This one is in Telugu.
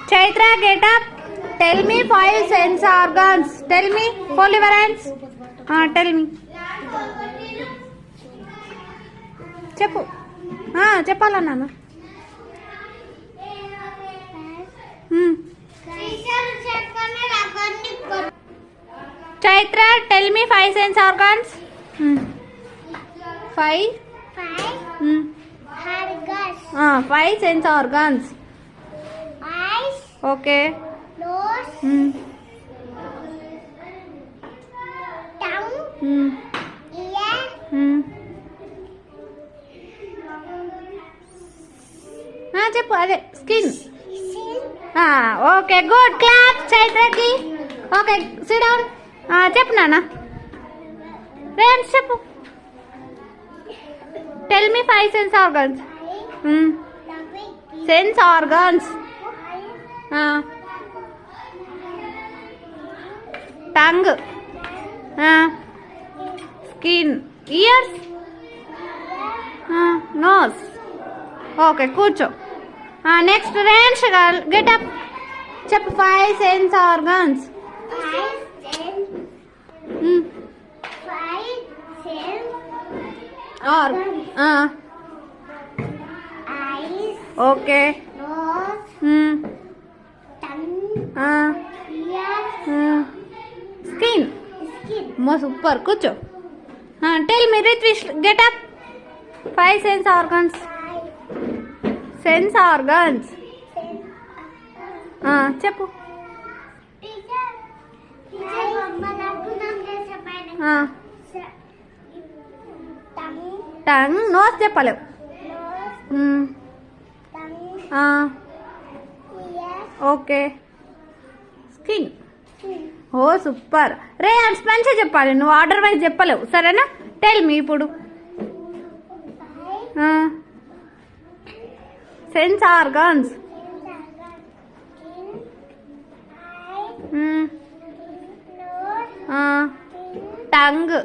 Chaitra, get up. Tell me 5 sense organs. Tell me. Hold your hands. Tell me. చెప్పు చెప్పాలా నాన్న. Chaitra, tell me 5 sense organs. 5 5 sense organs. Eyes. Okay. Nose. Tongue. Ear. చెప్పు అదే skin. Skin. Okay good. Clap చైత్రకి. Okay sit down. చెప్పు నాన్న. రేన్స్ చెప్పు. Tell me 5 sense organs. Sense organs. Tongue, skin, ears, nose. Okay కూర్చో. నెక్స్ట్ రేన్స్ గర్ల్ గెట్ అప్. చెప్పు 5 sense organs. Eyes. Okay. Nose. Tongue. Ear. Skin. Skin. Super కూర్చో. Tell me Rithvish get up. 5 sense organs. Sense organs చెప్పు. టంగ్, నోస్ చెప్పలేవు. ఓకే. స్కిన్. Oh super. రే అండ్ మంచిగా చెప్పాలి, నువ్వు ఆర్డర్ వైజ్ చెప్పలేవు సరేనా. టెల్ మీ ఇప్పుడు సెన్స్ ఆర్గన్స్. టంగ్,